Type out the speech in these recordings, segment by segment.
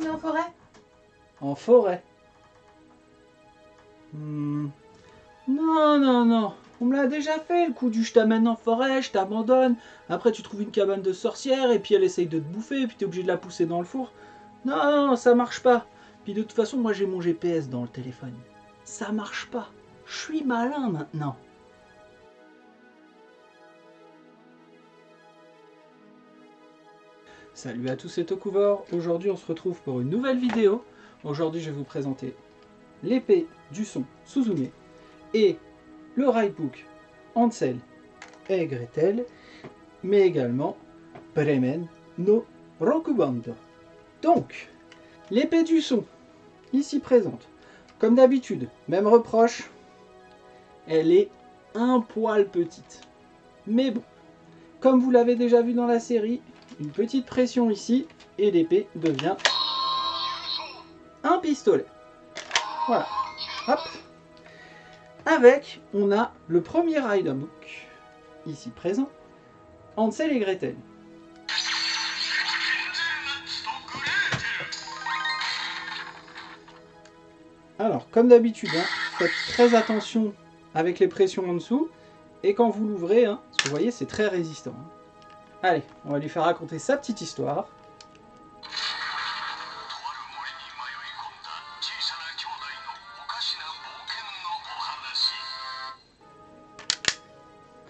on est en forêt? En forêt. Non, non, non. On me l'a déjà fait, le coup du je t'amène en forêt, je t'abandonne. Après, tu trouves une cabane de sorcière et puis elle essaye de te bouffer et puis t'es obligé de la pousser dans le four. Non, non, ça marche pas. Puis de toute façon, moi j'ai mon GPS dans le téléphone. Ça marche pas. Je suis malin maintenant. Salut à tous, c'est Tokuvor. Aujourd'hui, on se retrouve pour une nouvelle vidéo. Aujourd'hui, je vais vous présenter l'épée du son Suzume et le Raidbook Hansel et Gretel, mais également Bremen no Rokubando. Donc, l'épée du son, ici présente. Comme d'habitude, même reproche, elle est un poil petite. Mais bon, comme vous l'avez déjà vu dans la série, une petite pression ici et l'épée devient un pistolet. Voilà. Hop. Avec, on a le premier Raidbook, ici présent, Hansel et Gretel. Alors, comme d'habitude, hein, faites très attention avec les pressions en dessous. Et quand vous l'ouvrez, hein, parce que vous voyez, c'est très résistant. Hein. Allez, on va lui faire raconter sa petite histoire.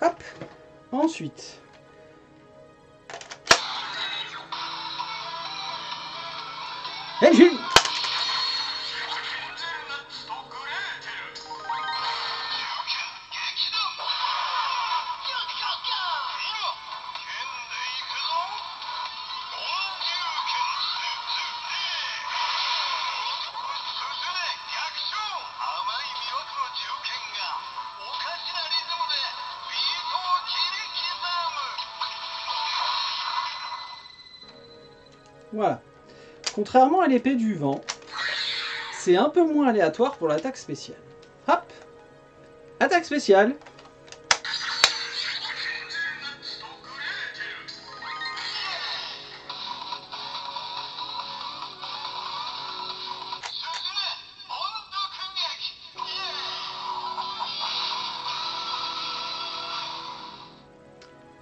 Hop. Ensuite. Engine. Voilà. Contrairement à l'épée du vent, c'est un peu moins aléatoire pour l'attaque spéciale. Hop. Attaque spéciale.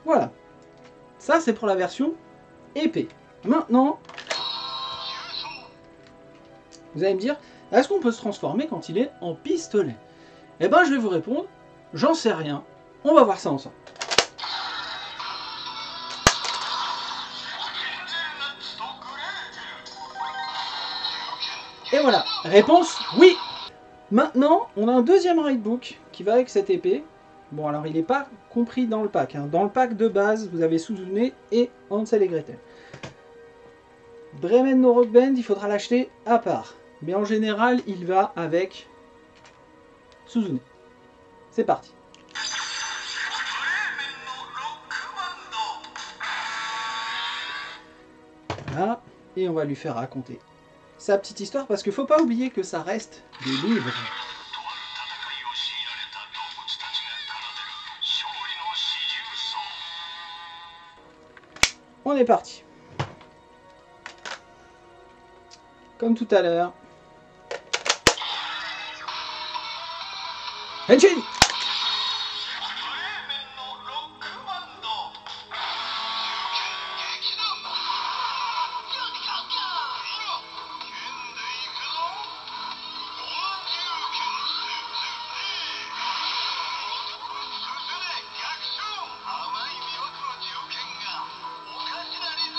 Voilà. Ça, c'est pour la version épée. Maintenant, vous allez me dire, est-ce qu'on peut se transformer quand il est en pistolet? Eh ben, je vais vous répondre, j'en sais rien. On va voir ça ensemble. Et voilà, réponse oui. Maintenant, on a un deuxième Raidbook qui va avec cette épée. Bon, alors il n'est pas compris dans le pack. Hein. Dans le pack de base, vous avez Suzume et Hansel et Gretel. Bremen no Rock Band, il faudra l'acheter à part. Mais en général, il va avec Suzume. C'est parti. Voilà, et on va lui faire raconter sa petite histoire parce qu'il ne faut pas oublier que ça reste des livres. On est parti. Comme tout à l'heure. Engine!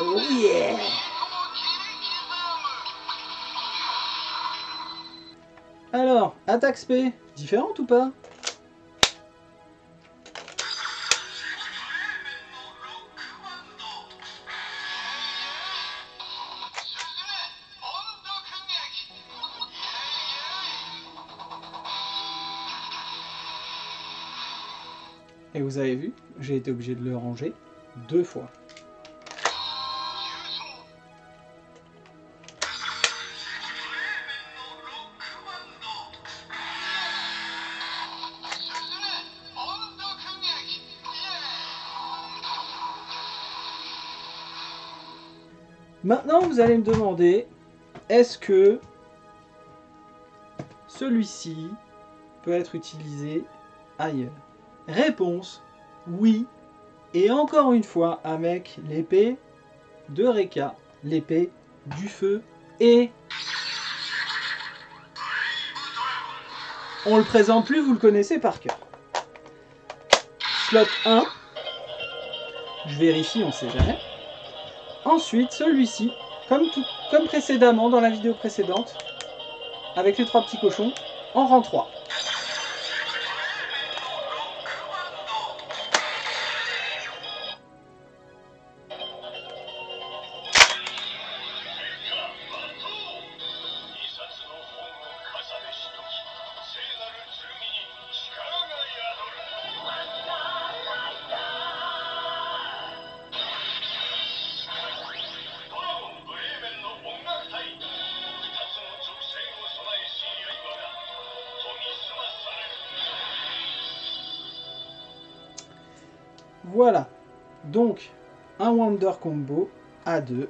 Oh yeah! Alors, attaque spé, différente ou pas? Et vous avez vu, j'ai été obligé de le ranger 2 fois. Maintenant, vous allez me demander, est-ce que celui-ci peut être utilisé ailleurs? Réponse, oui. Et encore une fois, avec l'épée de Rekka, l'épée du feu. Et on le présente plus, vous le connaissez par cœur. Slot 1. Je vérifie, on ne sait jamais. Ensuite, celui-ci, comme précédemment dans la vidéo précédente, avec les 3 petits cochons, en rang 3. Voilà, donc un Wonder Combo à 2.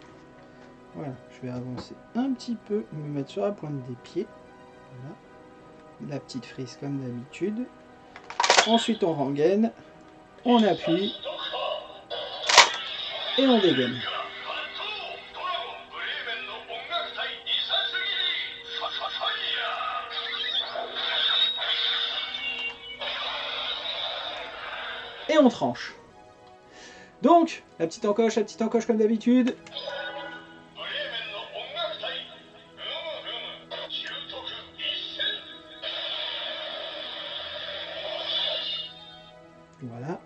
Voilà, je vais avancer un petit peu, me mettre sur la pointe des pieds. Voilà. La petite frise comme d'habitude. Ensuite on rengaine, on appuie et on dégaine. Et on tranche. Donc, la petite encoche comme d'habitude. Voilà.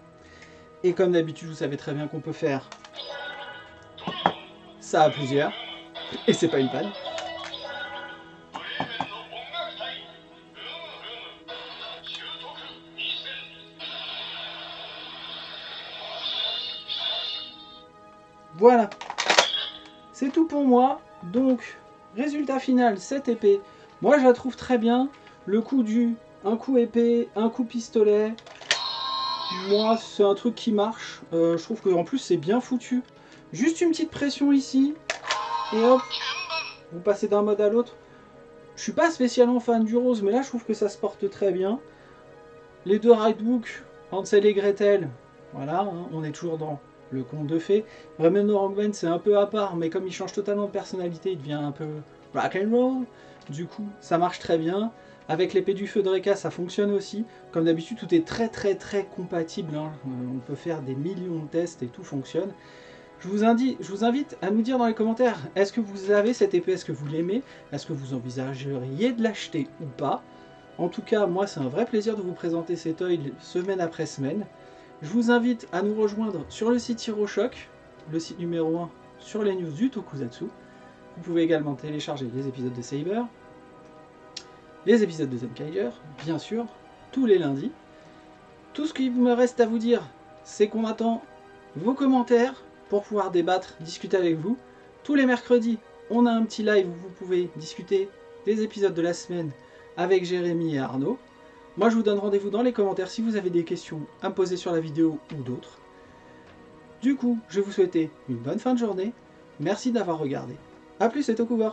Et comme d'habitude, vous savez très bien qu'on peut faire ça à plusieurs. Et c'est pas une panne. Voilà, c'est tout pour moi. Donc, résultat final, cette épée, moi je la trouve très bien. Le coup du un coup épée, un coup pistolet, moi c'est un truc qui marche. Je trouve qu'en plus c'est bien foutu. Juste une petite pression ici, et hop, vous passez d'un mode à l'autre. Je suis pas spécialement fan du rose, mais là je trouve que ça se porte très bien. Les deux Rightbook, Hansel et Gretel, voilà, hein, on est toujours dans le conte de fées. Bremen no Rangven, c'est un peu à part, mais comme il change totalement de personnalité, il devient un peu rock and roll. Du coup, ça marche très bien. Avec l'épée du feu de Rekka, ça fonctionne aussi. Comme d'habitude, tout est très compatible. Hein. On peut faire des millions de tests et tout fonctionne. Je vous invite à nous dire dans les commentaires, est-ce que vous avez cette épée, est-ce que vous l'aimez, est-ce que vous envisageriez de l'acheter ou pas. En tout cas, moi, c'est un vrai plaisir de vous présenter cet œil semaine après semaine. Je vous invite à nous rejoindre sur le site HeroShock, le site numéro 1 sur les news du Tokusatsu. Vous pouvez également télécharger les épisodes de Saber, les épisodes de Zenkaiger, bien sûr, tous les lundis. Tout ce qu'il me reste à vous dire, c'est qu'on attend vos commentaires pour pouvoir débattre, discuter avec vous. Tous les mercredis, on a un petit live où vous pouvez discuter des épisodes de la semaine avec Jérémy et Arnaud. Moi, je vous donne rendez-vous dans les commentaires si vous avez des questions à me poser sur la vidéo ou d'autres. Du coup, je vais vous souhaiter une bonne fin de journée. Merci d'avoir regardé. A plus et Tokuver.